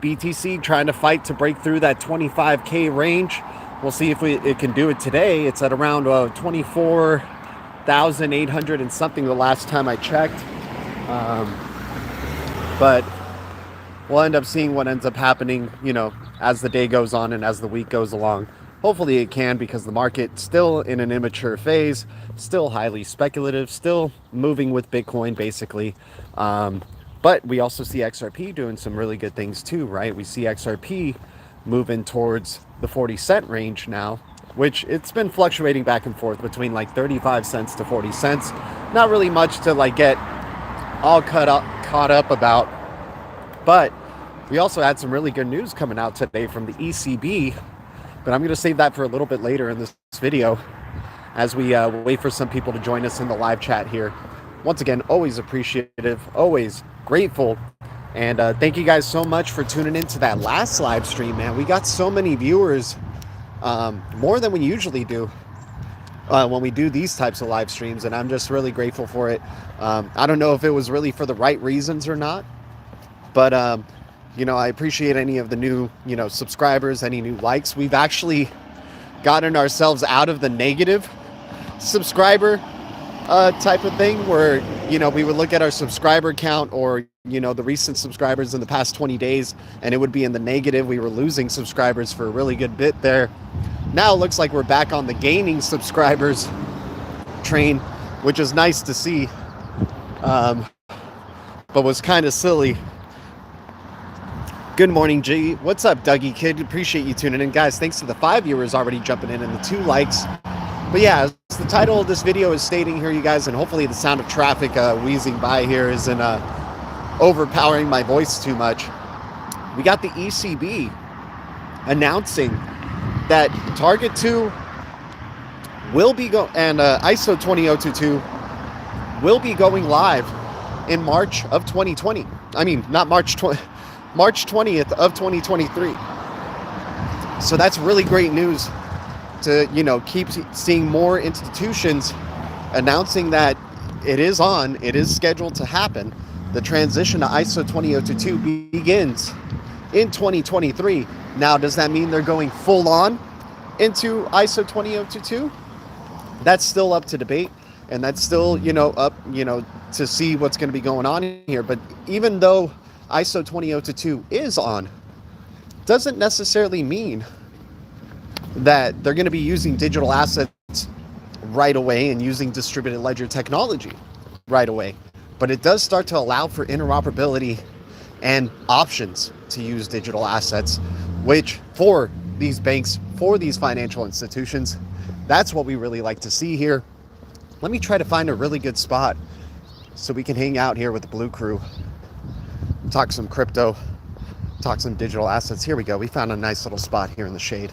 BTC trying to fight to break through that 25K range. We'll see if it can do it today. It's at around 24,800 and something the last time I checked. But we'll end up seeing what ends up happening, as the day goes on and as the week goes along. Hopefully it can, because the market's still in an immature phase, still highly speculative, still moving with Bitcoin, basically. But we also see XRP doing some really good things too, right? We see XRP moving towards the 40-cent range now, which it's been fluctuating back and forth between like 35 cents to 40 cents. Not really much to like get all caught up about. But we also had some really good news coming out today from the ECB, but I'm going to save that for a little bit later in this video as we wait for some people to join us in the live chat here. Once again, always appreciative, always grateful, and thank you guys so much for tuning into that last live stream, man. We got so many viewers, more than we usually do when we do these types of live streams, and I'm just really grateful for it. I don't know if it was really for the right reasons or not, but I appreciate any of the new subscribers, any new likes. We've actually gotten ourselves out of the negative subscriber type of thing, where we would look at our subscriber count or the recent subscribers in the past 20 days, and it would be in the negative. We were losing subscribers for a really good bit there. Now it looks like we're back on the gaining subscribers train, which is nice to see, but was kind of silly. Good morning, G. What's up, Dougie Kid? Appreciate you tuning in, guys. Thanks to the 5 viewers already jumping in and the 2 likes. But yeah, as the title of this video is stating here, you guys, and hopefully the sound of traffic wheezing by here isn't overpowering my voice too much. We got the ECB announcing that Target 2 will be and ISO20022 will be going live in March of 2020. I mean, not March 20th of 2023. So that's really great news to keep seeing more institutions announcing that it is scheduled to happen. The transition to ISO20022 begins in 2023. Now, does that mean they're going full on into ISO20022? That's still up to debate, and that's still up to see what's going to be going on here. But even though ISO20022 is on, doesn't necessarily mean that they're going to be using digital assets right away and using distributed ledger technology right away. But it does start to allow for interoperability and options to use digital assets, which for these banks, for these financial institutions, that's what we really like to see here. Let me try to find a really good spot so we can hang out here with the Blue Crew, talk some crypto, talk some digital assets. Here we go. We found a nice little spot here in the shade.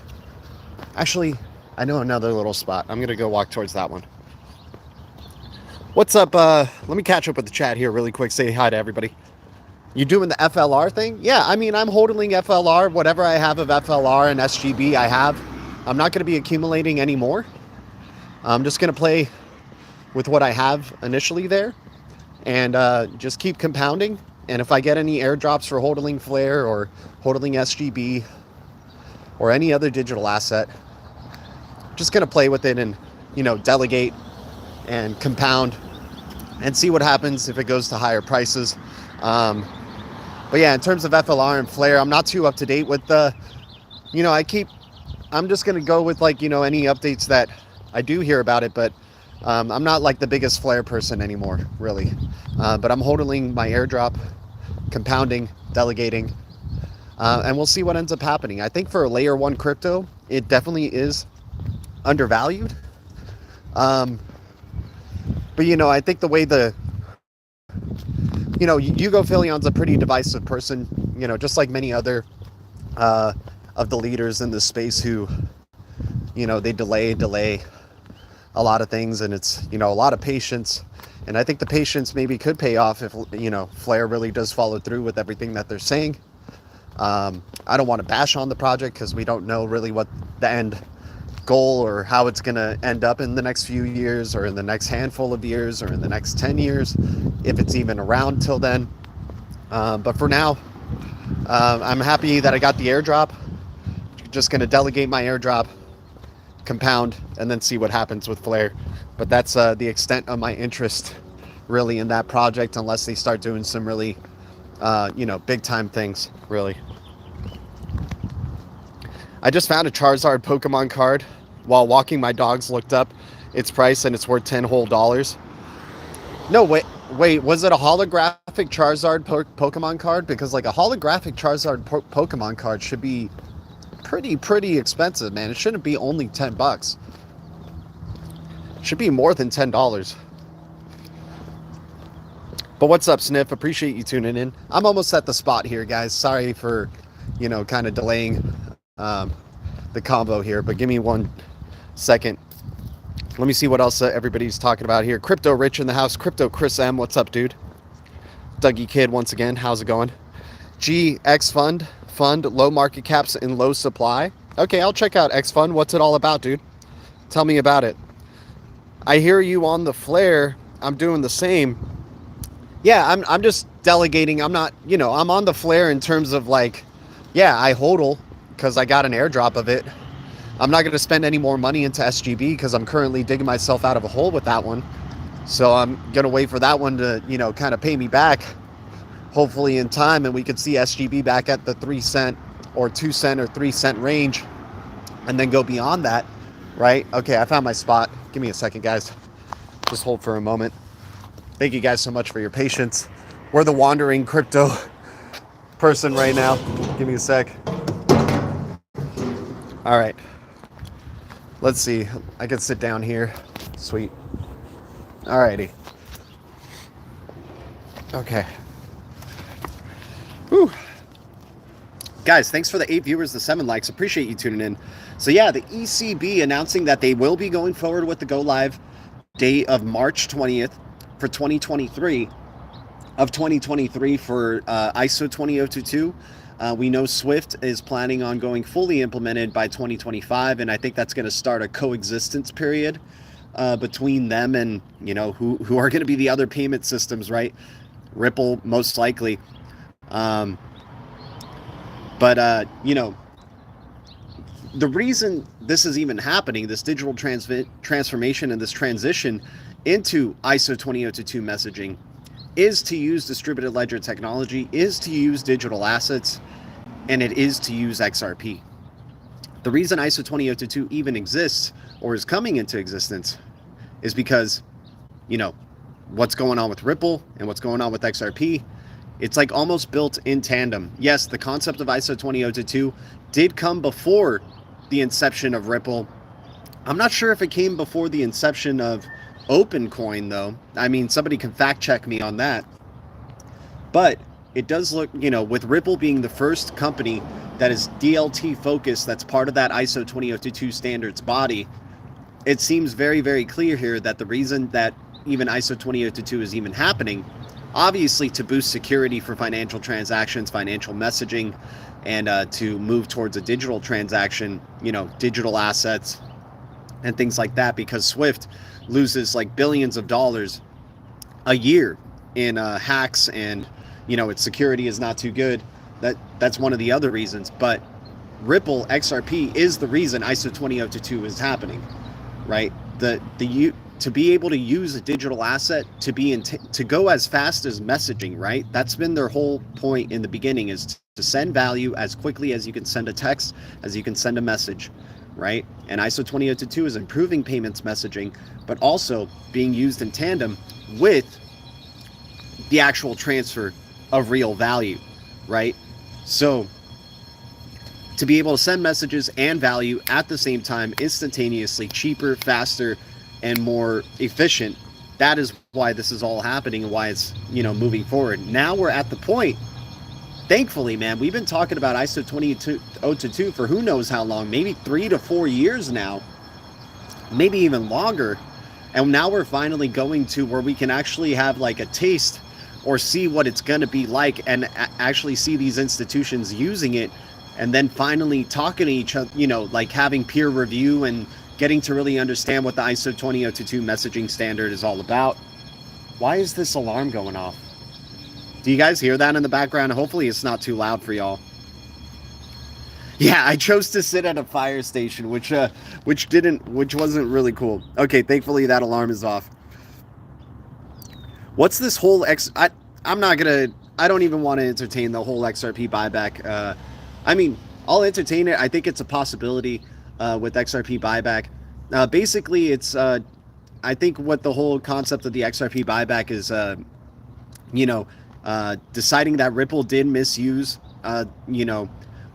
Actually, I know another little spot. I'm going to go walk towards that one. What's up? Let me catch up with the chat here really quick. Say hi to everybody. You doing the FLR thing? Yeah, I mean, I'm holding FLR. Whatever I have of FLR and SGB, I have. I'm not going to be accumulating anymore. I'm just going to play with what I have initially there and just keep compounding. And if I get any airdrops for hodling Flare or hodling SGB or any other digital asset, just going to play with it and, delegate and compound and see what happens if it goes to higher prices. But yeah, in terms of FLR and Flare, I'm not too up to date with the, I'm just going to go with any updates that I do hear about it, but I'm not like the biggest Flare person anymore, really. But I'm hodling my airdrop, compounding, delegating, and we'll see what ends up happening. I think for a layer 1 crypto, it definitely is undervalued. But I think the way Hugo Fillion's a pretty divisive person, just like many other of the leaders in this space who, they delay a lot of things, and it's, a lot of patience. And I think the patience maybe could pay off if, Flare really does follow through with everything that they're saying. I don't want to bash on the project because we don't know really what the end goal or how it's going to end up in the next few years or in the next handful of years or in the next 10 years, if it's even around till then. But for now, I'm happy that I got the airdrop. Just going to delegate my airdrop, compound, and then see what happens with Flare. But that's the extent of my interest really in that project, unless they start doing some really, big time things, really. I just found a Charizard Pokemon card while walking my dogs, looked up its price, and it's worth $10 whole. No, wait, was it a holographic Charizard Pokemon card? Because like a holographic Charizard Pokemon card should be pretty expensive, man. It shouldn't be only $10. It should be more than $10. But what's up, Sniff? Appreciate you tuning in. I'm almost at the spot here, guys. Sorry for, kind of delaying the combo here, but give me 1 second. Let me see what else everybody's talking about here. Crypto Rich in the house. Crypto Chris M. What's up, dude? Dougie Kid once again. How's it going? GX Fund, low market caps and low supply. Okay, I'll check out X Fund. What's it all about, dude? Tell me about it. I hear you on the Flare. I'm doing the same. Yeah, I'm just delegating. I'm not, I'm on the Flare in terms of like, yeah, I hodl because I got an airdrop of it. I'm not going to spend any more money into SGB because I'm currently digging myself out of a hole with that one. So I'm going to wait for that one to, kind of pay me back, hopefully in time, and we could see SGB back at the 3 cent or 2 cent or 3 cent range, and then go beyond that, right? Okay, I found my spot. Give me a second, guys. Just hold for a moment. Thank you guys so much for your patience. We're the wandering crypto person right now. Give me a sec. All right. Let's see. I can sit down here. Sweet. All righty. Okay. Whew. Guys, thanks for the 8 viewers, the 7 likes. Appreciate you tuning in. So yeah, the ECB announcing that they will be going forward with the go live date of March 20th for 2023 for ISO20022. We know Swift is planning on going fully implemented by 2025, and I think that's going to start a coexistence period between them and, who are going to be the other payment systems, right? Ripple, most likely. The reason this is even happening, this digital transformation and this transition into ISO20022 messaging, is to use distributed ledger technology, is to use digital assets, and it is to use XRP. The reason ISO20022 even exists or is coming into existence is because, what's going on with Ripple and what's going on with XRP, it's like almost built in tandem. Yes, the concept of ISO20022 did come before the inception of Ripple. I'm not sure if it came before the inception of OpenCoin, though. I mean, somebody can fact check me on that. But it does look, with Ripple being the first company that is DLT focused, that's part of that ISO20022 standards body, it seems very, very clear here that the reason that even ISO20022 is even happening, obviously to boost security for financial transactions, financial messaging, and to move towards a digital transaction, digital assets and things like that, because Swift loses like billions of dollars a year in hacks, and its security is not too good. That's one of the other reasons. But Ripple XRP is the reason ISO20022 is happening, right? To be able to use a digital asset to go as fast as messaging, right? That's been their whole point in the beginning, is to send value as quickly as you can send a text, as you can send a message, right? And ISO20022 is improving payments messaging, but also being used in tandem with the actual transfer of real value, right? So to be able to send messages and value at the same time, instantaneously, cheaper, faster, and more efficient, that is why this is all happening and why it's, moving forward. Now we're at the point, thankfully, man, we've been talking about ISO20022 for who knows how long, maybe 3 to 4 years now, maybe even longer. And now we're finally going to where we can actually have like a taste or see what it's going to be like, and actually see these institutions using it, and then finally talking to each other, like having peer review and getting to really understand what the ISO20022 messaging standard is all about. Why is this alarm going off? Do you guys hear that in the background? Hopefully it's not too loud for y'all. Yeah, I chose to sit at a fire station, which wasn't really cool. Okay, thankfully that alarm is off. What's this whole I'm not gonna. I don't even want to entertain the whole XRP buyback. I mean, I'll entertain it. I think it's a possibility with XRP buyback. Basically, it's I think what the whole concept of the XRP buyback is, deciding that Ripple did misuse,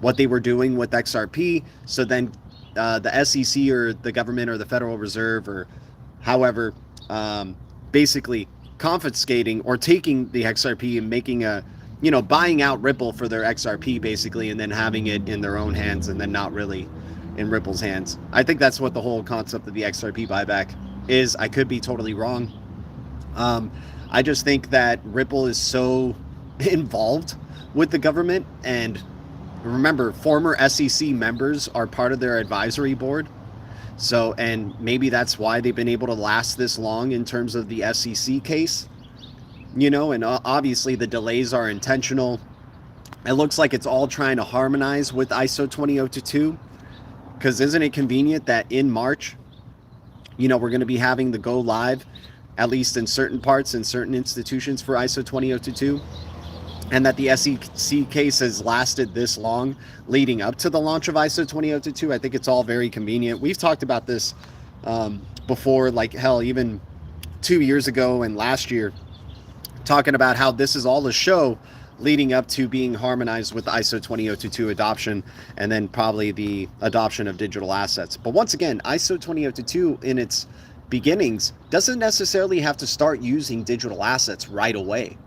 what they were doing with XRP. So then the SEC or the government or the Federal Reserve or however, basically confiscating or taking the XRP and making buying out Ripple for their XRP basically, and then having it in their own hands and then not really in Ripple's hands. I think that's what the whole concept of the XRP buyback is. I could be totally wrong. I just think that Ripple is so involved with the government, and remember, former SEC members are part of their advisory board. So, and maybe that's why they've been able to last this long in terms of the SEC case, and obviously the delays are intentional. It looks like it's all trying to harmonize with ISO20022, because isn't it convenient that in March, we're going to be having the go live, at least in certain parts and certain institutions, for ISO20022, and that the SEC case has lasted this long leading up to the launch of ISO20022. I think it's all very convenient. We've talked about this before, like hell, even 2 years ago and last year, talking about how this is all a show leading up to being harmonized with ISO20022 adoption, and then probably the adoption of digital assets. But once again, ISO20022 in its beginnings doesn't necessarily have to start using digital assets right away,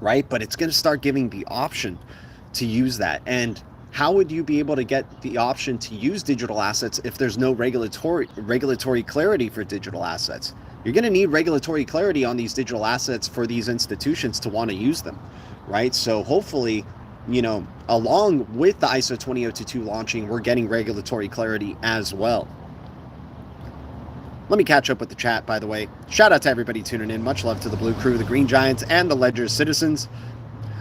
right? But it's going to start giving the option to use that. And how would you be able to get the option to use digital assets if there's no regulatory clarity for digital assets? You're going to need regulatory clarity on these digital assets for these institutions to want to use them, right? So hopefully, along with the ISO20022 launching, we're getting regulatory clarity as well. Let me catch up with the chat, by the way. Shout out to everybody tuning in. Much love to the Blue Crew, the Green Giants, and the Ledger Citizens.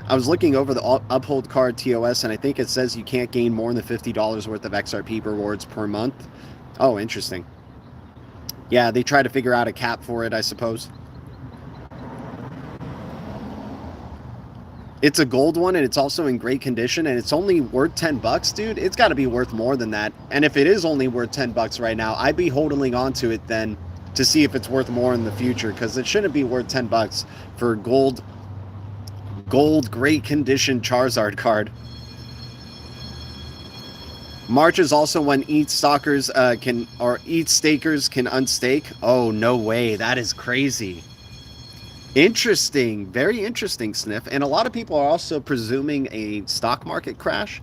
I was looking over the Uphold Card TOS, and I think it says you can't gain more than $50 worth of XRP rewards per month. Oh, interesting. Yeah, they try to figure out a cap for it, I suppose. It's a gold one, and it's also in great condition, and it's only worth 10 bucks, dude. It's got to be worth more than that. And if it is only worth 10 bucks right now, I'd be holding on to it then to see if it's worth more in the future, because it shouldn't be worth 10 bucks for gold, great condition Charizard card. March is also when ETH stakers can unstake. Oh, no way. That is crazy. Interesting. Very interesting, Sniff. And a lot of people are also presuming a stock market crash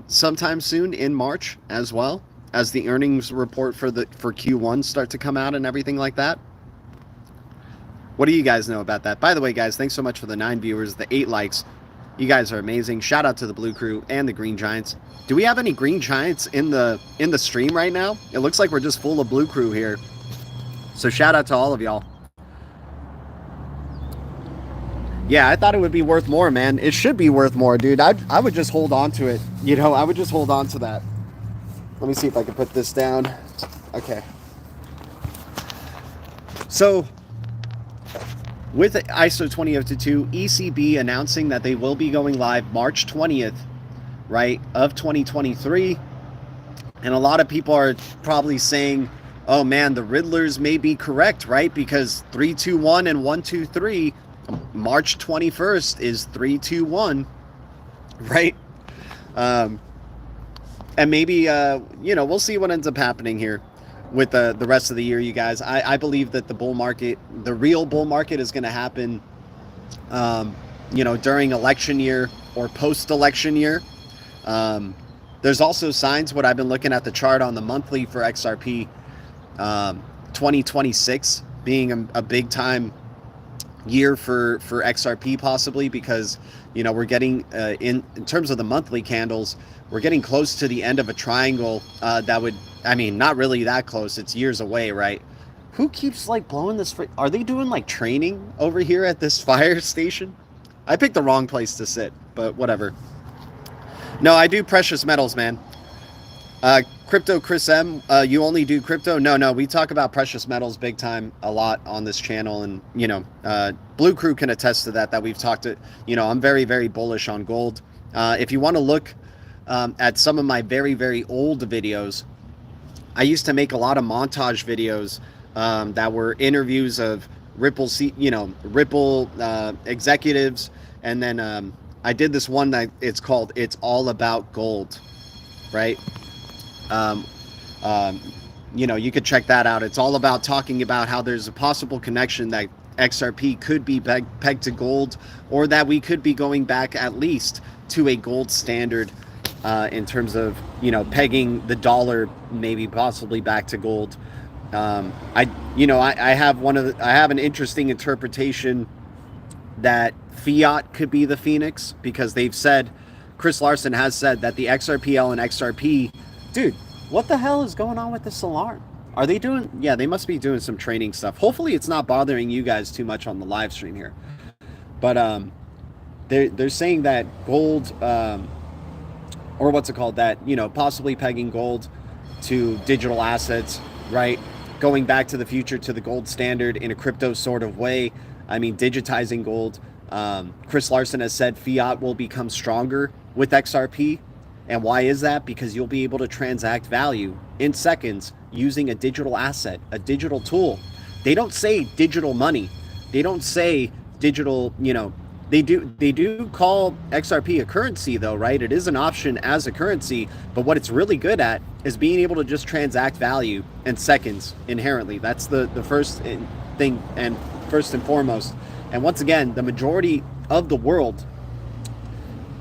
sometime soon in March, as well as the earnings report for Q1 start to come out and everything like that. What do you guys know about that? By the way, guys, thanks so much for the 9 viewers, the 8 likes. You guys are amazing. Shout out to the Blue Crew and the Green Giants. Do we have any Green Giants in the stream right now? It looks like we're just full of Blue Crew here. So shout out to all of y'all. Yeah, I thought it would be worth more, man. It should be worth more, dude. I would just hold on to it. I would just hold on to that. Let me see if I can put this down. Okay. So, with ISO20022, ECB announcing that they will be going live March 20th, right, of 2023. And a lot of people are probably saying, oh man, the Riddlers may be correct, right? Because 321 and 123, March 21st is 321, right? And maybe, we'll see what ends up happening here with the rest of the year, you guys. I believe that the bull market, the real bull market, is going to happen, during election year or post-election year. There's also signs, what I've been looking at the chart on the monthly for XRP, 2026 being a big time year for XRP, possibly because, we're getting, in terms of the monthly candles, we're getting close to the end of a triangle that would, not really that close. It's years away, right? Who keeps blowing this? Are they doing training over here at this fire station? I picked the wrong place to sit, but whatever. No, I do precious metals, man. Crypto Chris M, you only do crypto? No, we talk about precious metals big time a lot on this channel, and Blue Crew can attest to that we've talked to. I'm very, very bullish on gold. If you want to look at some of my very, very old videos, I used to make a lot of montage videos that were interviews of Ripple executives, and then I did this one that it's called "It's All About Gold," right? You could check that out. It's all about talking about how there's a possible connection that XRP could be pegged to gold, or that we could be going back at least to a gold standard in terms of pegging the dollar maybe possibly back to gold. I have an interesting interpretation that fiat could be the phoenix, because they've said, Chris Larson has said that the XRPL and XRP, dude, what the hell is going on with this alarm? Are they doing, yeah, they must be doing some training stuff. Hopefully it's not bothering you guys too much on the live stream here. But they're saying that gold, or what's it called, that, possibly pegging gold to digital assets, right? Going back to the future, to the gold standard in a crypto sort of way. I mean, digitizing gold. Chris Larson has said fiat will become stronger with XRP. And why is that? Because you'll be able to transact value in seconds using a digital asset, a digital tool. They don't say digital money. They don't say digital, they do call XRP a currency though, right? It is an option as a currency, but what it's really good at is being able to just transact value in seconds inherently. That's the first thing, and first and foremost. And once again, the majority of the world,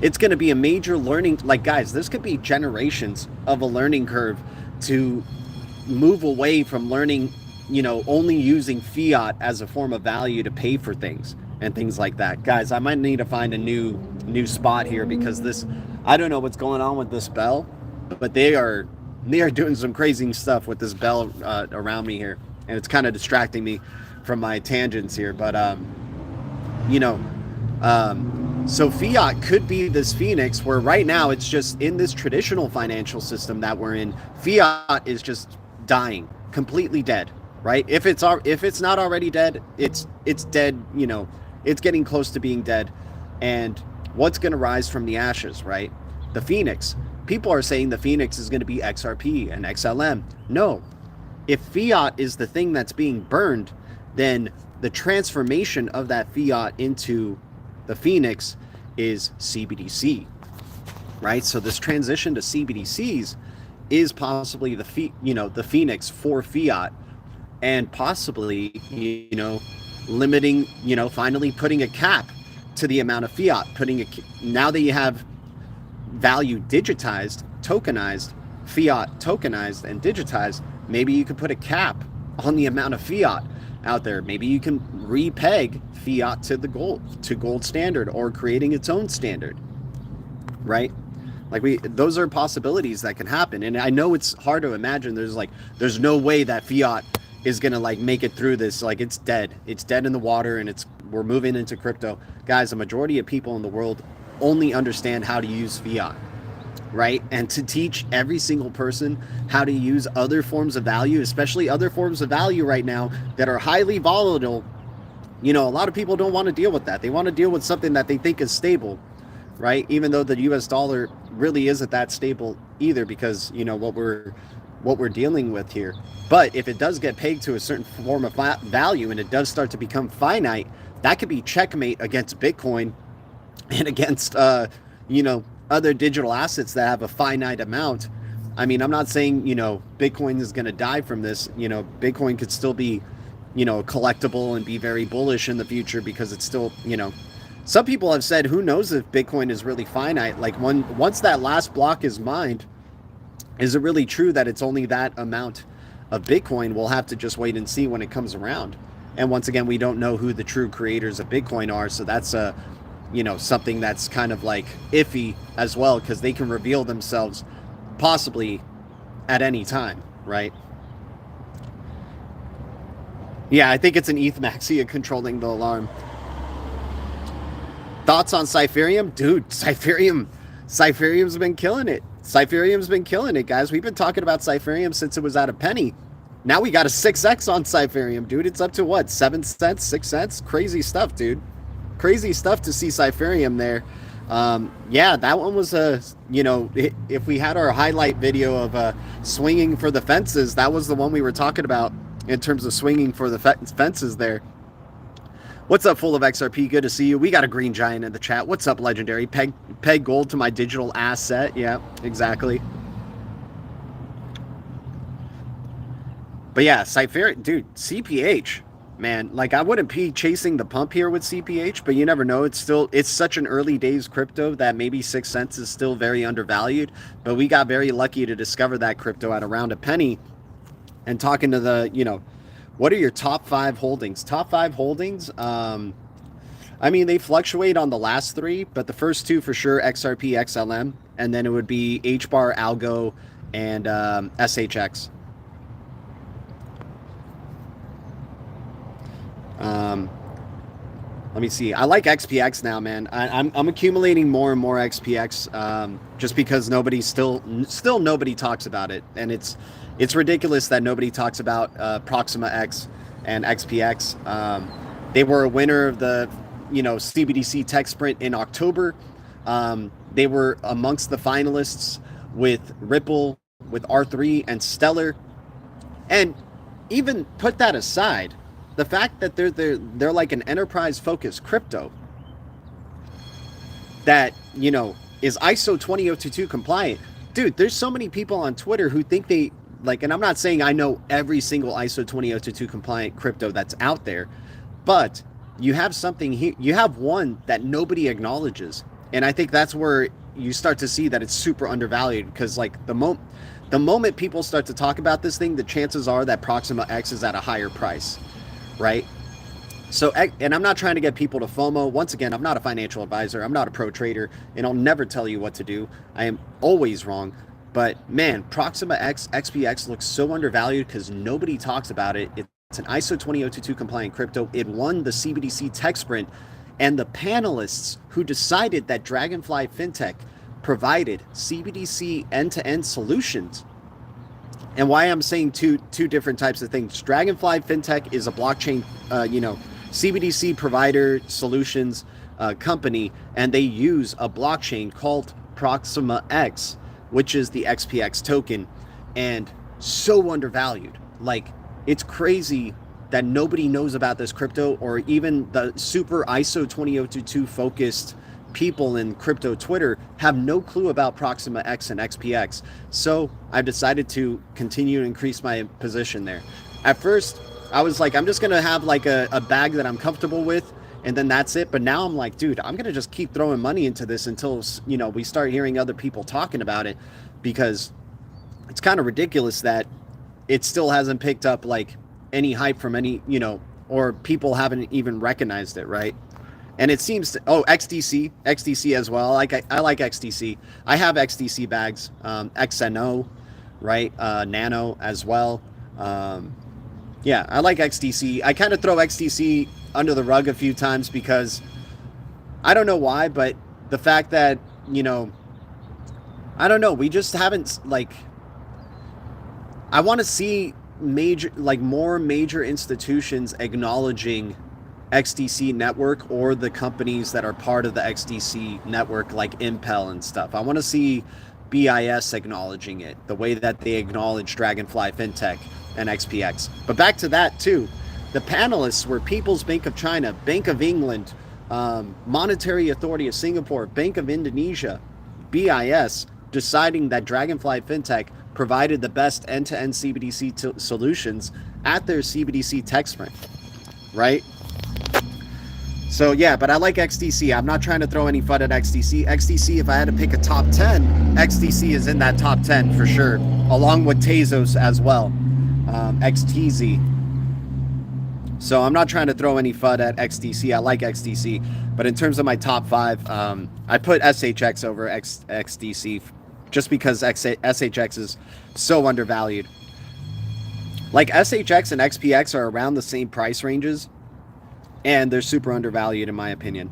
it's going to be a major learning, like guys, this could be generations of a learning curve to move away from learning, only using fiat as a form of value to pay for things and things like that. Guys, I might need to find a new spot here, because this, I don't know what's going on with this bell, but they are doing some crazy stuff with this bell around me here, and it's kind of distracting me from my tangents here. But so fiat could be this phoenix, where right now it's just in this traditional financial system that we're in, fiat is just dying, completely dead, right? If it's not already dead, it's dead, it's getting close to being dead. And what's going to rise from the ashes, right? The phoenix. People are saying the phoenix is going to be XRP and XLM. No. If fiat is the thing that's being burned, then the transformation of that fiat into the phoenix is CBDC, right? So this transition to CBDCs is possibly the phoenix for fiat, and possibly, limiting, finally putting a cap to the amount of fiat, now that you have value digitized, tokenized, fiat tokenized and digitized, maybe you could put a cap on the amount of fiat out there. Maybe you can repeg fiat to the gold standard, or creating its own standard, right? Those are possibilities that can happen. And I know it's hard to imagine. There's no way that fiat is gonna make it through this. It's dead in the water, and we're moving into crypto. Guys, the majority of people in the world only understand how to use fiat, right? And to teach every single person how to use other forms of value, especially other forms of value right now that are highly volatile, a lot of people don't want to deal with that. They want to deal with something that they think is stable, right? Even though the US dollar really isn't that stable either, because what we're dealing with here. But if it does get pegged to a certain form of value, and it does start to become finite, that could be checkmate against Bitcoin and against other digital assets that have a finite amount. I mean, I'm not saying Bitcoin is going to die from this. Bitcoin could still be collectible and be very bullish in the future, because it's still, some people have said, who knows if Bitcoin is really finite? Once that last block is mined, is it really true that it's only that amount of Bitcoin? We'll have to just wait and see when it comes around. And once again, we don't know who the true creators of Bitcoin are, so that's something that's kind of iffy as well, because they can reveal themselves possibly at any time, right? Yeah, I think it's an ETH Maxia controlling the alarm. Thoughts on Cypherium? Dude, Cypherium's been killing it. Cypherium's been killing it, guys. We've been talking about Cypherium since it was at a penny. Now we got a 6x on Cypherium, dude. It's up to what, 7 cents, 6 cents? Crazy stuff, dude. Crazy stuff to see Cypherium there. Yeah, that one was a, you know, if we had our highlight video of swinging for the fences, that was the one we were talking about in terms of swinging for the fences there. What's up, full of XRP? Good to see you. We got a green giant in the chat. What's up, legendary? Peg gold to my digital asset. Yeah, exactly. But yeah, Cypherium, dude, CPH, man, like I wouldn't be chasing the pump here with CPH, but you never know. It's such an early days crypto that maybe 6 cents is still very undervalued, but we got very lucky to discover that crypto at around a penny. And talking to the, you know, what are your top 5 holdings? Top 5 holdings, I mean, they fluctuate on the last 3, but the first 2 for sure, XRP, XLM, and then it would be HBAR, Algo, and SHX. Let me see. I like XPX now, man. I'm accumulating more and more XPX just because still nobody talks about it, and it's ridiculous that nobody talks about Proxima X and XPX. They were a winner of the, you know, CBDC Tech Sprint in October. They were amongst the finalists with Ripple, with R3 and Stellar, and even put that aside, the fact that they're like an enterprise-focused crypto that, you know, is ISO20022 compliant. Dude, there's so many people on Twitter who think they, like, and I'm not saying I know every single ISO20022 compliant crypto that's out there, but you have something here, you have one that nobody acknowledges. And I think that's where you start to see that it's super undervalued, because like the moment people start to talk about this thing, the chances are that Proxima X is at a higher price. Right? So, and I'm not trying to get people to FOMO. Once again, I'm not a financial advisor. I'm not a pro trader, and I'll never tell you what to do. I am always wrong. But man, Proxima X, XPX looks so undervalued because nobody talks about it. It's an ISO20022 compliant crypto. It won the CBDC Tech Sprint, and the panelists who decided that Dragonfly FinTech provided CBDC end-to-end solutions. And why I'm saying two different types of things. Dragonfly FinTech is a blockchain, you know, CBDC provider solutions company, and they use a blockchain called Proxima X, which is the XPX token, and so undervalued. Like, it's crazy that nobody knows about this crypto, or even the super ISO20022 focused people in crypto Twitter have no clue about Proxima X and XPX. So I've decided to continue to increase my position there. At first, I was like, I'm just going to have like a bag that I'm comfortable with, and then that's it. But now I'm like, dude, I'm going to just keep throwing money into this until, you know, we start hearing other people talking about it, because it's kind of ridiculous that it still hasn't picked up like any hype from any, you know, or people haven't even recognized it, right? And it seems to, oh, XDC as well. I like XDC. I have XDC bags, XNO, right? Nano as well. Yeah, I like XDC. I kind of throw XDC under the rug a few times because I don't know why, but the fact that, you know, I don't know, we just haven't, like, I want to see more major institutions acknowledging XDC network, or the companies that are part of the XDC network like Impel and stuff. I want to see BIS acknowledging it the way that they acknowledge Dragonfly FinTech and XPX. But back to that too, the panelists were People's Bank of China, Bank of England, Monetary Authority of Singapore, Bank of Indonesia, BIS, deciding that Dragonfly FinTech provided the best end-to-end CBDC solutions at their CBDC Tech Sprint, right? So yeah, but I like XDC. I'm not trying to throw any FUD at XDC. XDC, if I had to pick a top 10, XDC is in that top 10 for sure, along with Tezos as well, XTZ. So I'm not trying to throw any FUD at XDC. I like XDC, but in terms of my top 5, I put SHX over XDC just because SHX is so undervalued. Like, SHX and XPX are around the same price ranges, and they're super undervalued in my opinion.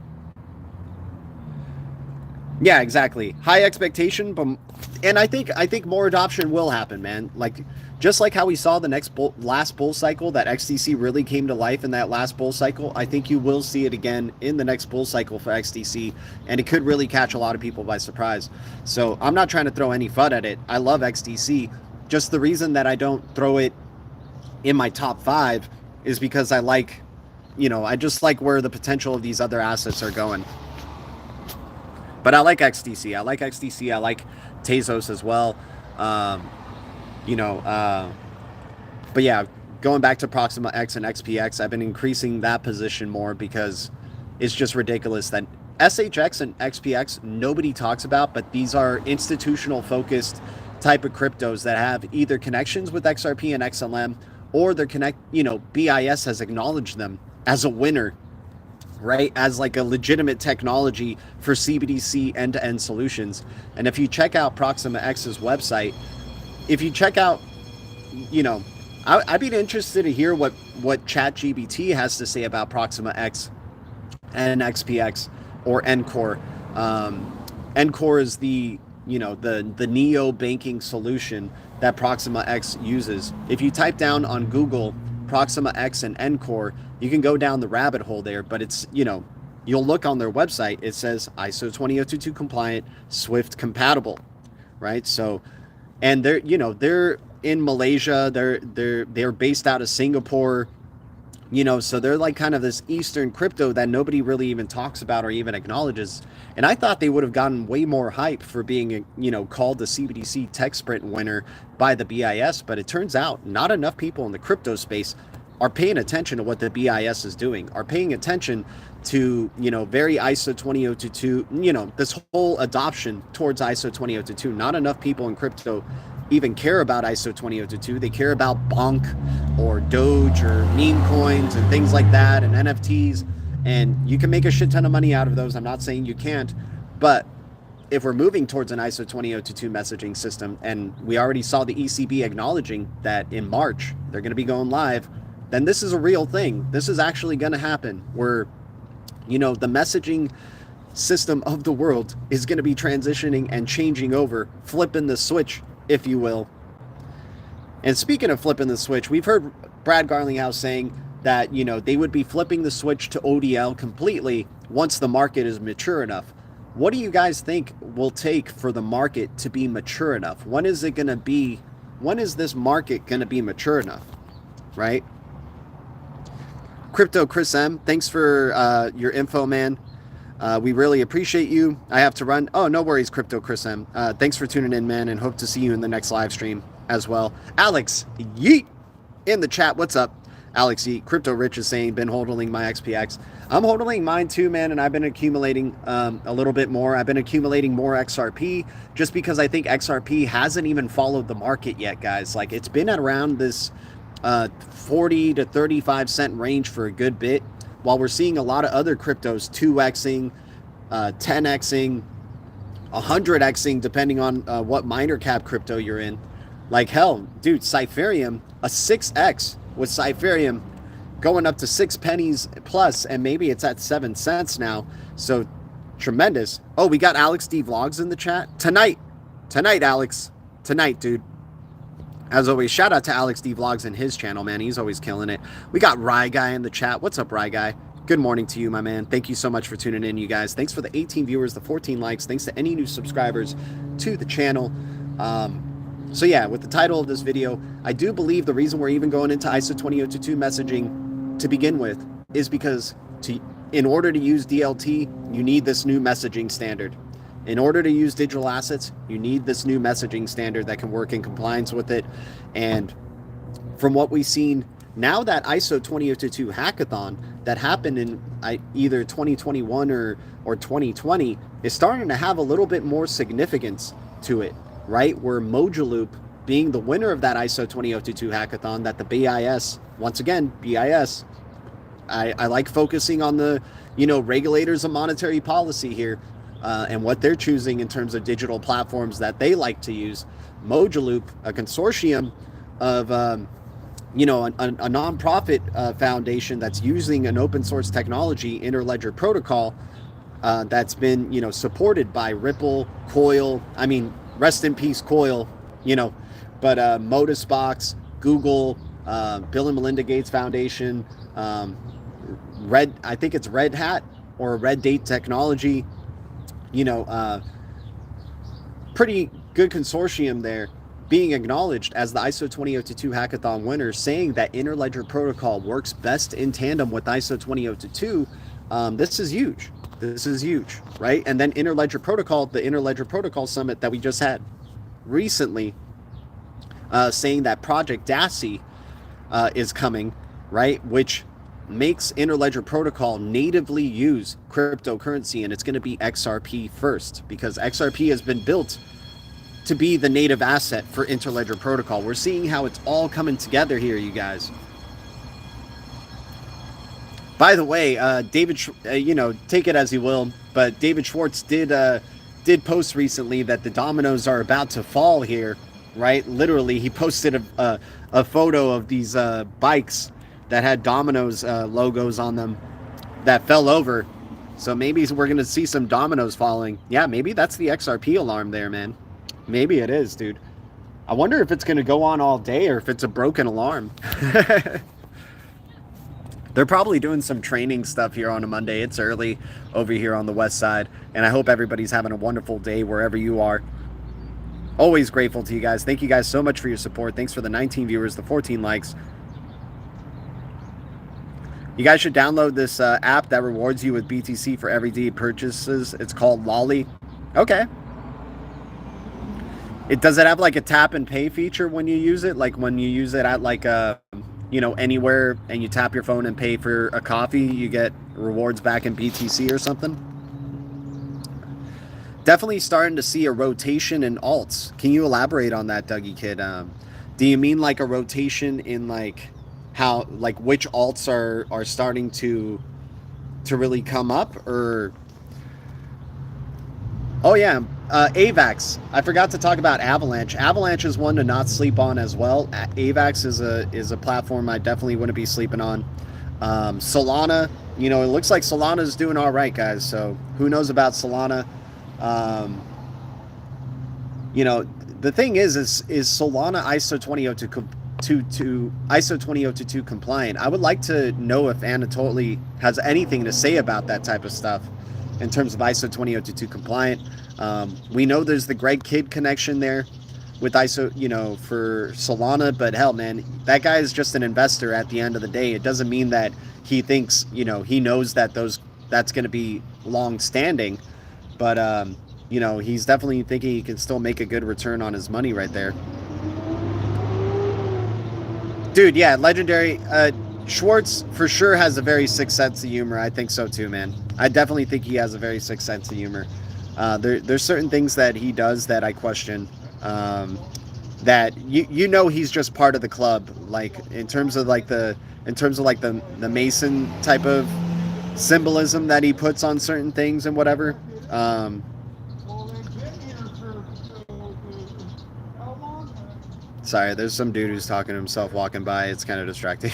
Yeah, exactly. High expectation, but and I think more adoption will happen, man. Like just like how we saw the last bull cycle, that XDC really came to life in that last bull cycle. I think you will see it again in the next bull cycle for XDC, and it could really catch a lot of people by surprise. So I'm not trying to throw any FUD at it. I love XDC. Just the reason that I don't throw it in my top 5 is because I like, I just like where the potential of these other assets are going. But I like XDC. I like XDC. I like Tezos as well. Um, you know, uh, but yeah, going back to Proxima X and XPX, I've been increasing that position more because it's just ridiculous that SHX and XPX nobody talks about, but these are institutional focused type of cryptos that have either connections with XRP and XLM, or they're BIS has acknowledged them as a winner, right? As like a legitimate technology for CBDC end-to-end solutions. And if you check out Proxima X's website, if you check out, I'd be interested to hear what ChatGPT has to say about Proxima X and XPX or Encore. Encore is the neo banking solution that Proxima X uses. If you type down on Google Proxima X and Encore, you can go down the rabbit hole there, but it's, you'll look on their website, it says ISO20022 compliant, Swift compatible, right? So, and they're in Malaysia, they're based out of Singapore, so they're like kind of this Eastern crypto that nobody really even talks about or even acknowledges. And I thought they would have gotten way more hype for being, called the CBDC tech sprint winner by the BIS. But it turns out not enough people in the crypto space are paying attention to what the BIS is doing, are paying attention to, very ISO20022, this whole adoption towards ISO20022. Not enough people in crypto even care about ISO20022. They care about Bonk or Doge or meme coins and things like that, and NFTs. And you can make a shit ton of money out of those. I'm not saying you can't, but if we're moving towards an ISO20022 messaging system, and we already saw the ECB acknowledging that in March they're going to be going live, then this is a real thing. This is actually going to happen, where, the messaging system of the world is going to be transitioning and changing over, flipping the switch, if you will. And speaking of flipping the switch, we've heard Brad Garlinghouse saying that, they would be flipping the switch to ODL completely once the market is mature enough. What do you guys think will take for the market to be mature enough? When is it going to be? When is this market going to be mature enough? Right? Crypto Chris M, thanks for your info, man. We really appreciate you. I have to run. Oh, no worries, Crypto Chris M. Thanks for tuning in, man, and hope to see you in the next live stream as well. Alex Yeet in the chat. What's up? Alex Yeet. Crypto Rich is saying, been holding my XPX. I'm holding mine too, man, and I've been accumulating a little bit more. I've been accumulating more XRP just because I think XRP hasn't even followed the market yet, guys. Like, it's been at around this 40 to 35 cent range for a good bit, while we're seeing a lot of other cryptos 2xing, 10xing, 100xing, depending on what miner cap crypto you're in. Like, hell, dude, Cypherium, a 6x with Cypherium going up to 6 pennies plus, and maybe it's at 7 cents now. So tremendous. Oh, we got Alex D Vlogs in the chat tonight, Alex, tonight, dude. As always, shout out to Alex D Vlogs and his channel, man. He's always killing it. We got Rye Guy in the chat. What's up, Rye Guy? Good morning to you, my man. Thank you so much for tuning in, you guys. Thanks for the 18 viewers, the 14 likes. Thanks to any new subscribers to the channel. So yeah, with the title of this video, I do believe the reason we're even going into ISO20022 messaging to begin with is because in order to use DLT, you need this new messaging standard. In order to use digital assets, you need this new messaging standard that can work in compliance with it. And from what we've seen, now that ISO20022 hackathon that happened in either 2021 or 2020 is starting to have a little bit more significance to it, right? Where Mojaloop, being the winner of that ISO20022 hackathon, that the BIS, once again, BIS, I like focusing on the, regulators of monetary policy here. And what they're choosing in terms of digital platforms that they like to use. Mojaloop, a consortium of, a nonprofit foundation that's using an open source technology, Interledger Protocol, that's been, you know, supported by Ripple, Coil. I mean, rest in peace, Coil, you know, but Modusbox, Google, Bill and Melinda Gates Foundation, I think it's Red Hat or Red Date Technology, you know, pretty good consortium there, being acknowledged as the ISO20022 hackathon winner, saying that Interledger Protocol works best in tandem with ISO20022. This is huge. This is huge, right? And then Interledger Protocol, the Interledger Protocol Summit that we just had recently, saying that Project Dassy is coming, right? Which makes Interledger Protocol natively use cryptocurrency, and it's going to be XRP first, because XRP has been built to be the native asset for Interledger Protocol. We're seeing how it's all coming together here, you guys. By the way, David, you know, take it as you will, but David Schwartz did post recently that the dominoes are about to fall here, right? Literally, he posted a photo of these bikes that had Domino's logos on them that fell over. So maybe we're going to see some dominoes falling. Yeah, maybe that's the XRP alarm there, man. Maybe it is, dude. I wonder if it's going to go on all day or if it's a broken alarm. They're probably doing some training stuff here on a Monday. It's early over here on the west side, and I hope everybody's having a wonderful day wherever you are. Always grateful to you guys. Thank you guys so much for your support. Thanks for the 19 viewers, the 14 likes. You guys should download this app that rewards you with BTC for everyday purchases. It's called Lolly. Okay. Does it have like a tap and pay feature when you use it? Like when you use it at like you know, anywhere, and you tap your phone and pay for a coffee, you get rewards back in BTC or something? Definitely starting to see a rotation in alts. Can you elaborate on that, Dougie Kid? Do you mean like a rotation in like how, like which alts are starting to really come up, or? Oh yeah, AVAX. I forgot to talk about Avalanche. Avalanche is one to not sleep on as well. AVAX is a platform I definitely wouldn't be sleeping on. Solana, you know, it looks like Solana is doing all right, guys. So who knows about Solana? You know, the thing is Solana ISO20022 compliant? I would like to know if Anatoly has anything to say about that type of stuff in terms of ISO20022 compliant. We know there's the Greg Kidd connection there with ISO, you know, for Solana, but hell, man, that guy is just an investor at the end of the day. It doesn't mean that he thinks, you know, he knows that that's going to be long standing, but, you know, he's definitely thinking he can still make a good return on his money right there. Dude, yeah, legendary. Schwartz for sure has a very sick sense of humor. I think so too, man. I definitely think he has a very sick sense of humor. There's certain things that he does that I question. That you know he's just part of the club. Like in terms of like the Mason type of symbolism that he puts on certain things and whatever. Sorry, there's some dude who's talking to himself walking by. It's kind of distracting.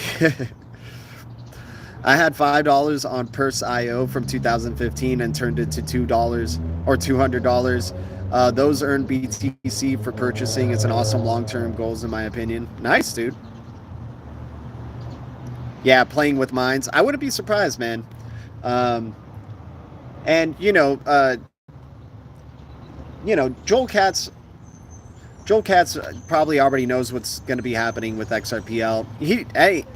I had $5 on Purse.io from 2015 and turned it to $2 or $200. Those earn BTC for purchasing. It's an awesome long-term goals in my opinion. Nice, dude. Yeah, playing with mines. I wouldn't be surprised, man. And you know, Joel Katz probably already knows what's going to be happening with XRPL.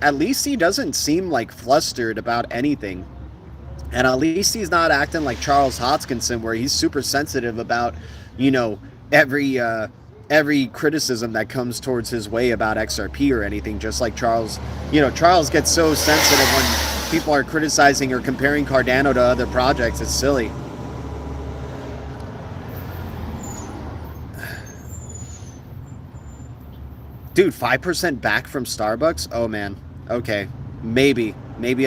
At least he doesn't seem like flustered about anything. And at least he's not acting like Charles Hodgkinson, where he's super sensitive about, you know, every criticism that comes towards his way about XRP or anything. Just like Charles, you know, Charles gets so sensitive when people are criticizing or comparing Cardano to other projects. It's silly. Dude, 5% back from Starbucks? Oh, man. Okay. Maybe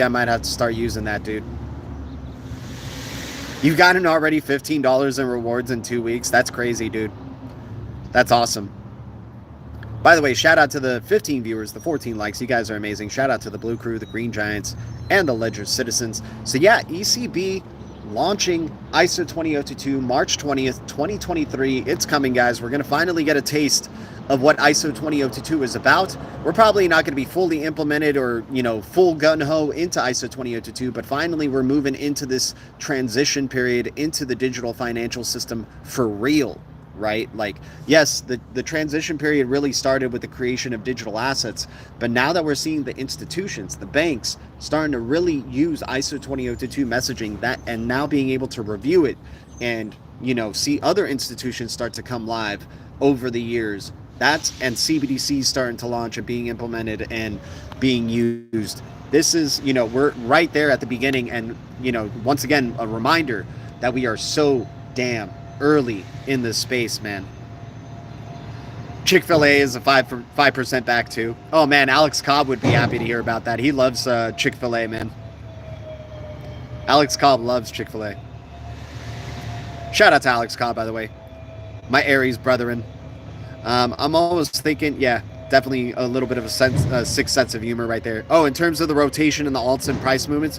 I might have to start using that, dude. You've gotten already $15 in rewards in 2 weeks. That's crazy, dude. That's awesome. By the way, shout out to the 15 viewers, the 14 likes. You guys are amazing. Shout out to the Blue Crew, the Green Giants, and the Ledger Citizens. So, yeah, ECB launching ISO20022 March 20th, 2023. It's coming, guys. We're going to finally get a taste of what ISO20022 is about. We're probably not going to be fully implemented or, full gun-ho into ISO20022, but finally we're moving into this transition period into the digital financial system for real, right? Like, yes, the transition period really started with the creation of digital assets, but now that we're seeing the institutions, the banks, starting to really use ISO20022 messaging and now being able to review it and, see other institutions start to come live over the years. And CBDCs starting to launch and being implemented and being used. This is, we're right there at the beginning. And, once again, a reminder that we are so damn early in this space, man. Chick-fil-A is a 5% back too. Oh man, Alex Cobb would be happy to hear about that. He loves Chick-fil-A, man. Alex Cobb loves Chick-fil-A. Shout out to Alex Cobb, by the way. My Aries brethren. I'm almost thinking, yeah, definitely a little bit of a sixth sense of humor right there. Oh, in terms of the rotation and the alts and price movements,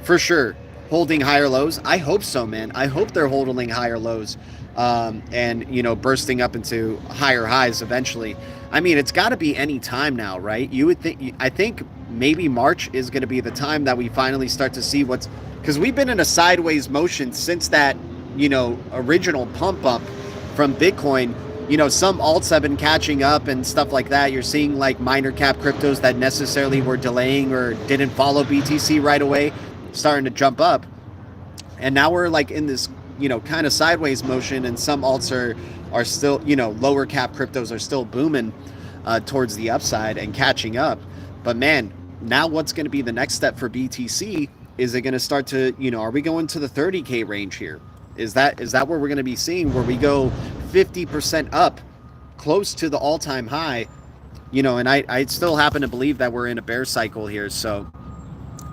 for sure, holding higher lows. I hope so, man. I hope they're holding higher lows and, bursting up into higher highs eventually. I mean, it's got to be any time now, right? You would think, I think maybe March is going to be the time that we finally start to see because we've been in a sideways motion since that, original pump up from Bitcoin. Some alts have been catching up and stuff like that. You're seeing like minor cap cryptos that necessarily were delaying or didn't follow BTC right away starting to jump up. And now we're like in this, kind of sideways motion, and some alts are still, lower cap cryptos are still booming towards the upside and catching up. But man, now what's going to be the next step for BTC? Is it going to start to, are we going to the 30K range here? Is that where we're going to be seeing where we go 50% up, close to the all-time high? And I still happen to believe that we're in a bear cycle here. So,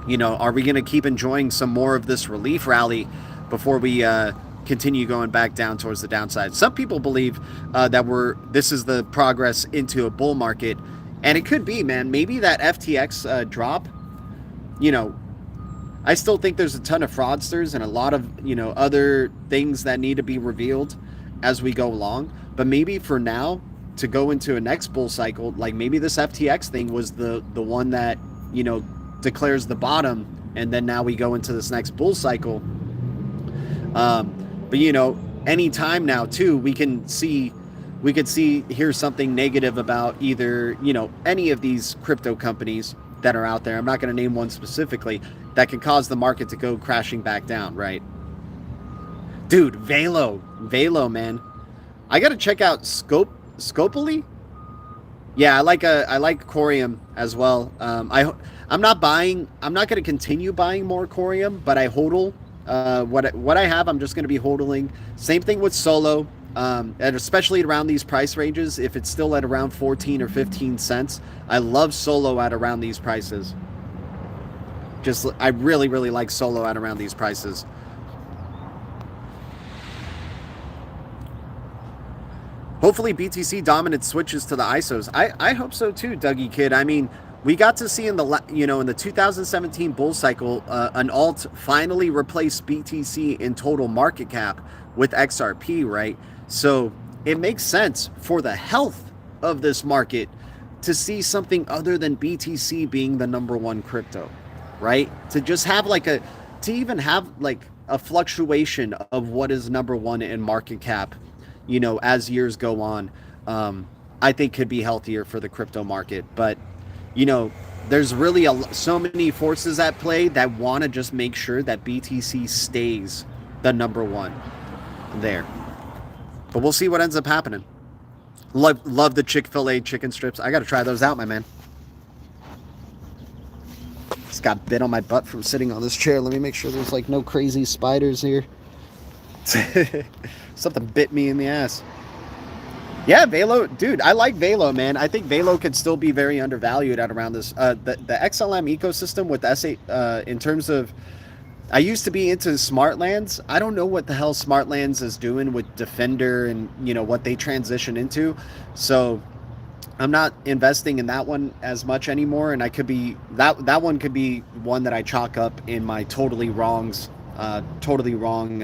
are we going to keep enjoying some more of this relief rally before we continue going back down towards the downside? Some people believe that this is the progress into a bull market, and it could be, man. Maybe that FTX drop, I still think there's a ton of fraudsters and a lot of, other things that need to be revealed as we go along. But maybe for now, to go into a next bull cycle, like maybe this FTX thing was the one that, declares the bottom, and then now we go into this next bull cycle. But any time now too, we could hear something negative about either, any of these crypto companies that are out there. I'm not going to name one specifically, that can cause the market to go crashing back down, right? Dude, Velo, man. I got to check out Scopely. Yeah, I like Corium as well. I'm not going to continue buying more Corium, but I hodl. What I have, I'm just going to be hodling. Same thing with Solo. And especially around these price ranges, if it's still at around 14 or 15 cents, I love Solo at around these prices. I really, really like Solo at around these prices. Hopefully BTC dominance switches to the ISOs. I hope so too, Dougie Kid. I mean, we got to see in the 2017 bull cycle, an alt finally replaced BTC in total market cap with XRP, right? So it makes sense for the health of this market to see something other than BTC being the number one crypto, right? To just have to even have a fluctuation of what is number one in market cap, as years go on, I think could be healthier for the crypto market. But, there's really so many forces at play that want to just make sure that BTC stays the number one there. But we'll see what ends up happening. Love the Chick-fil-A chicken strips. I got to try those out, my man. Just got bit on my butt from sitting on this chair. Let me make sure there's no crazy spiders here. Something bit me in the ass. Yeah, Velo, dude, I like Velo, man. I think Velo could still be very undervalued at around this. The XLM ecosystem with S8, in terms of, I used to be into Smartlands. I don't know what the hell Smartlands is doing with Defender and, what they transition into. So I'm not investing in that one as much anymore. And I could be, that one could be one that I chalk up in my totally wrongs totally wrong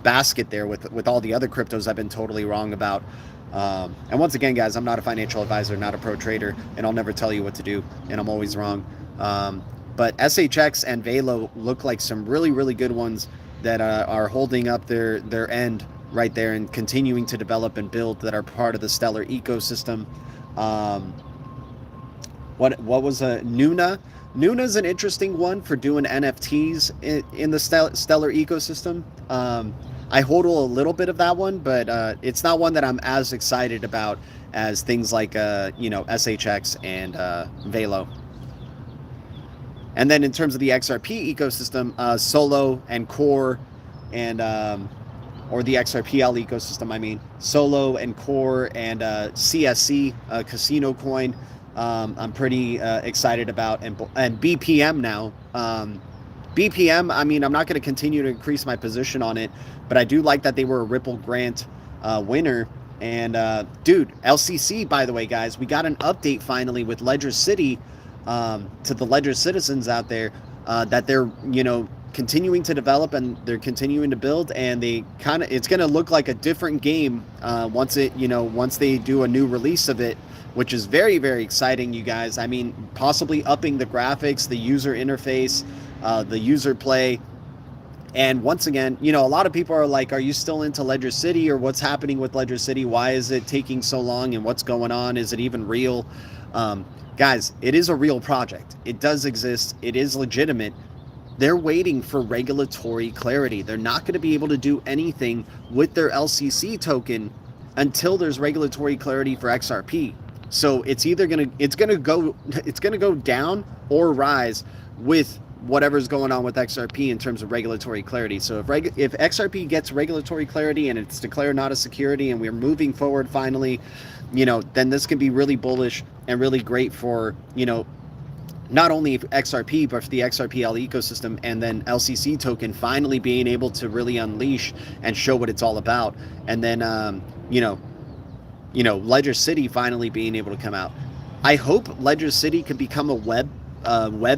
basket there with all the other cryptos I've been totally wrong about. And once again, guys, I'm not a financial advisor, not a pro trader, and I'll never tell you what to do, and I'm always wrong. But SHX and Velo look like some really, really good ones that are holding up their end right there and continuing to develop and build, that are part of the Stellar ecosystem. What was Nuna? Nuna's an interesting one for doing NFTs in the Stellar ecosystem. I hold a little bit of that one, but it's not one that I'm as excited about as things like SHX and Velo. And then in terms of the XRP ecosystem, Solo and Core, and or the XRPL ecosystem, I mean, Solo and Core and CSC, Casino Coin, I'm pretty excited about, and BPM now. BPM, I mean, I'm not going to continue to increase my position on it, but I do like that they were a Ripple grant winner. And dude, LCC, by the way, guys, we got an update finally with Ledger City, to the Ledger citizens out there, that they're, continuing to develop and they're continuing to build, and it's going to look like a different game once they do a new release of it, which is very, very exciting, you guys. I mean, possibly upping the graphics, the user interface, the user play. And once again, a lot of people are like, are you still into Ledger City, or what's happening with Ledger City? Why is it taking so long, and what's going on? Is it even real? Guys, it is a real project. It does exist. It is legitimate. They're waiting for regulatory clarity. They're not going to be able to do anything with their LCC token until there's regulatory clarity for XRP. So it's either going to go down or rise with whatever's going on with XRP in terms of regulatory clarity. So if XRP gets regulatory clarity and it's declared not a security and we're moving forward finally, then this can be really bullish and really great for, not only XRP, but for the XRPL ecosystem, and then LCC token finally being able to really unleash and show what it's all about. And then, Ledger City finally being able to come out. I hope Ledger City could become a web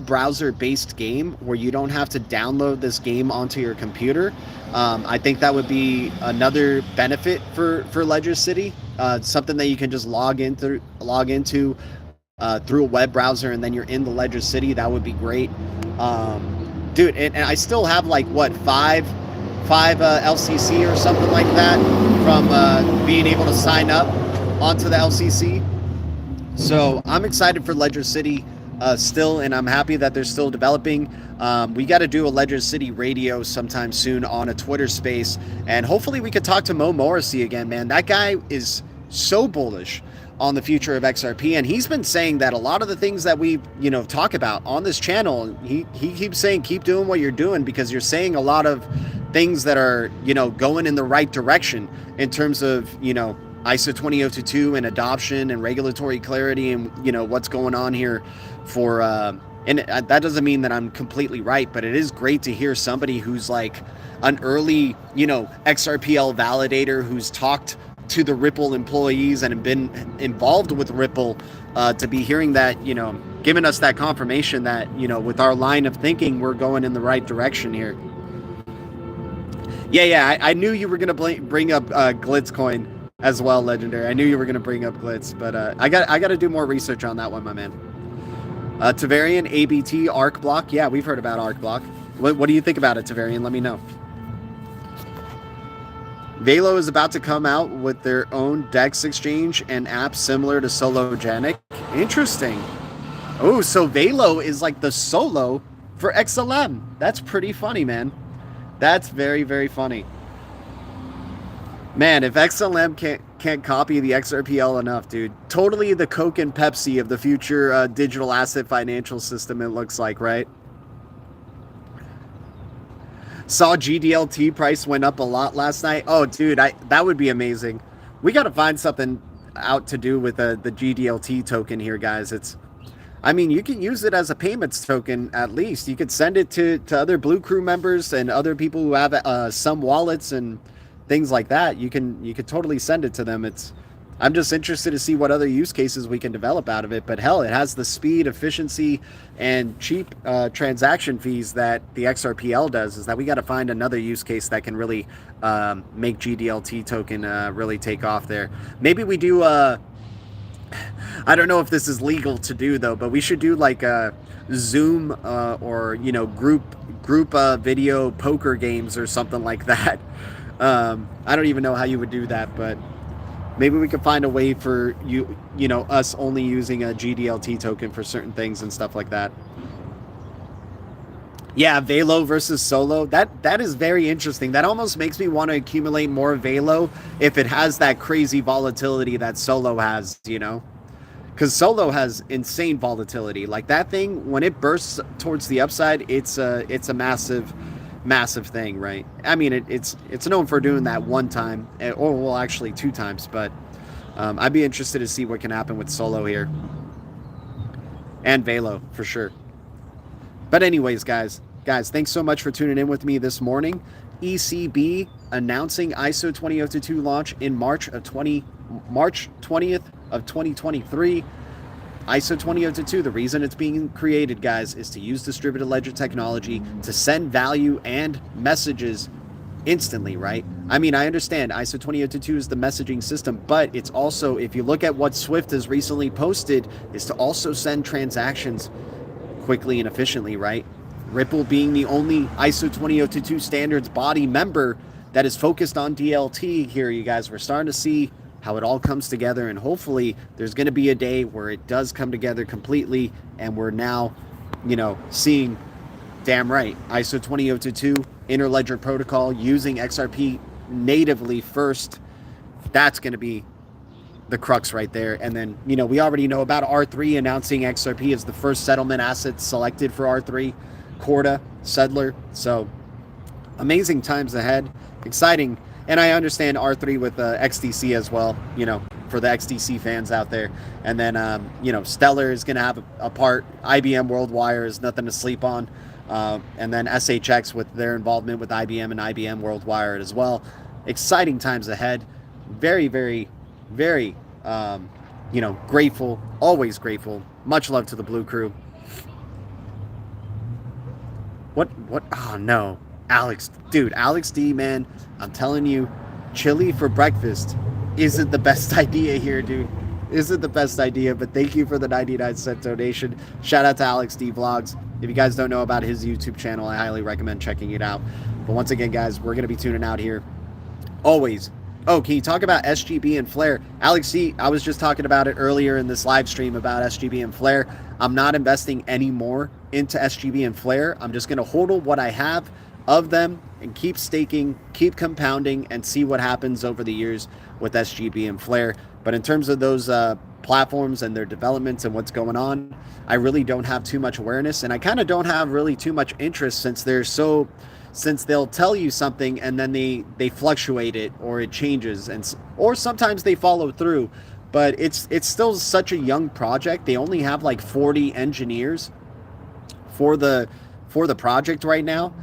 browser based game where you don't have to download this game onto your computer. I think that would be another benefit for Ledger City, something that you can just log into through a web browser, and then you're in the Ledger City. That would be great. Dude, and I still have like five LCC or something like that from being able to sign up onto the LCC. So I'm excited for Ledger City still, and I'm happy that they're still developing. We got to do a Ledger City radio sometime soon on a Twitter space, and hopefully we could talk to Mo Morrissey again, man. That guy is so bullish on the future of XRP, and he's been saying that a lot of the things that we talk about on this channel, he keeps saying keep doing what you're doing, because you're saying a lot of things that are going in the right direction in terms of ISO20022 and adoption and regulatory clarity, and what's going on here for and that doesn't mean that I'm completely right, but it is great to hear somebody who's like an early XRPL validator, who's talked to the Ripple employees and have been involved with Ripple, to be hearing that, giving us that confirmation that, with our line of thinking, we're going in the right direction here. Yeah, I knew you were going to bring up Glitz coin as well, Legendary. I knew you were going to bring up Glitz, but I got to do more research on that one, my man. Tavarian, ABT, Arc Block. Yeah, we've heard about Arc Block. What do you think about it, Tavarian? Let me know. Velo is about to come out with their own DEX exchange and app similar to Sologenic. Interesting. Oh, so Velo is like the Solo for XLM. That's pretty funny, man. That's very, very funny. Man, if XLM can't copy the XRPL enough, dude. Totally the Coke and Pepsi of the future digital asset financial system, it looks like, right? Saw GDLT price went up a lot last night. Oh, dude, that would be amazing. We got to find something out to do with the GDLT token here, guys. I mean, you can use it as a payments token, at least. You could send it to other Blue Crew members and other people who have some wallets and things like that. You could totally send it to them. I'm just interested to see what other use cases we can develop out of it. But hell, it has the speed, efficiency, and cheap transaction fees that the XRPL does. Is that we got to find another use case that can really make GDLT token really take off there. Maybe we do. I don't know if this is legal to do though, but we should do like a Zoom or group video poker games or something like that. I don't even know how you would do that, but maybe we could find a way for us only using a GDLT token for certain things and stuff like that. Yeah, Velo versus Solo. That is very interesting. That almost makes me want to accumulate more Velo if it has that crazy volatility that Solo has, Because Solo has insane volatility. Like that thing, when it bursts towards the upside, it's a massive thing, right? I mean, it's known for doing that one time, or well, actually 2 times. But I'd be interested to see what can happen with Solo here, and Velo for sure. But anyways, guys, thanks so much for tuning in with me this morning. ECB announcing ISO20022 launch in March 20th of 2023. ISO20022, the reason it's being created, guys, is to use distributed ledger technology to send value and messages instantly, right? I mean, I understand ISO20022 is the messaging system, but it's also, if you look at what Swift has recently posted, is to also send transactions quickly and efficiently, right? Ripple being the only ISO20022 standards body member that is focused on DLT here, you guys, we're starting to see how it all comes together, and hopefully there's going to be a day where it does come together completely, and we're now, seeing, damn right, ISO20022 interledger protocol using XRP natively first. That's going to be the crux right there. And then, we already know about R3 announcing XRP as the first settlement asset selected for R3, Corda, Settler. So amazing times ahead, exciting. And I understand R3 with XDC as well, for the XDC fans out there. And then, Stellar is going to have a part. IBM WorldWire is nothing to sleep on. And then SHX with their involvement with IBM and IBM WorldWire as well. Exciting times ahead. Very, very, very, grateful. Always grateful. Much love to the Blue Crew. What? Oh, no. Alex D, man, I'm telling you, chili for breakfast isn't the best idea here, dude. Isn't the best idea, but thank you for the 99-cent donation. Shout out to Alex D Vlogs. If you guys don't know about his YouTube channel, I highly recommend checking it out. But once again, guys, we're going to be tuning out here. Always. Oh, can you talk about SGB and Flare? Alex D, I was just talking about it earlier in this live stream about SGB and Flare. I'm not investing any more into SGB and Flare. I'm just going to hodl what I have of them and keep staking, keep compounding, and see what happens over the years with SGB and Flare. But in terms of those platforms and their developments and what's going on, I really don't have too much awareness, and I kind of don't have really too much interest since they'll tell you something and then they fluctuate it, or it changes, or sometimes they follow through. But it's still such a young project. They only have like 40 engineers for the project right now.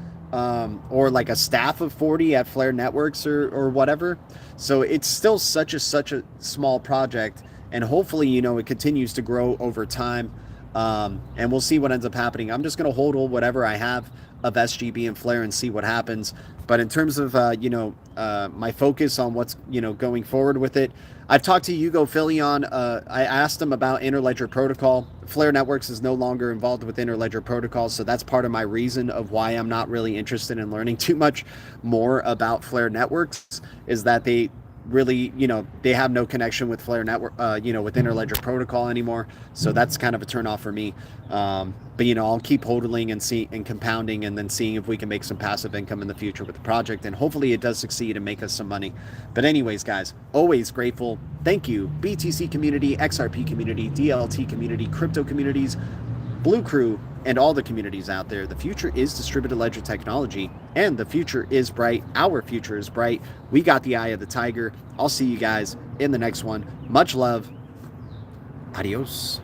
Or like a staff of 40 at Flare Networks or whatever. So it's still such a small project, and hopefully, it continues to grow over time. And we'll see what ends up happening. I'm just going to hold whatever I have of SGB and Flare and see what happens. But in terms of, my focus on what's, going forward with it, I've talked to Hugo Filion. I asked him about Interledger Protocol. Flare Networks is no longer involved with Interledger Protocol, so that's part of my reason of why I'm not really interested in learning too much more about Flare Networks, is that they really, they have no connection with Flare Network, with Interledger Protocol anymore. So that's kind of a turnoff for me. But, I'll keep hodling and compounding, and then seeing if we can make some passive income in the future with the project. And hopefully it does succeed and make us some money. But anyways, guys, always grateful. Thank you, BTC community, XRP community, DLT community, crypto communities, Blue Crew, and all the communities out there. The future is distributed ledger technology, and the future is bright. Our future is bright. We got the eye of the tiger. I'll see you guys in the next one. Much love. Adios.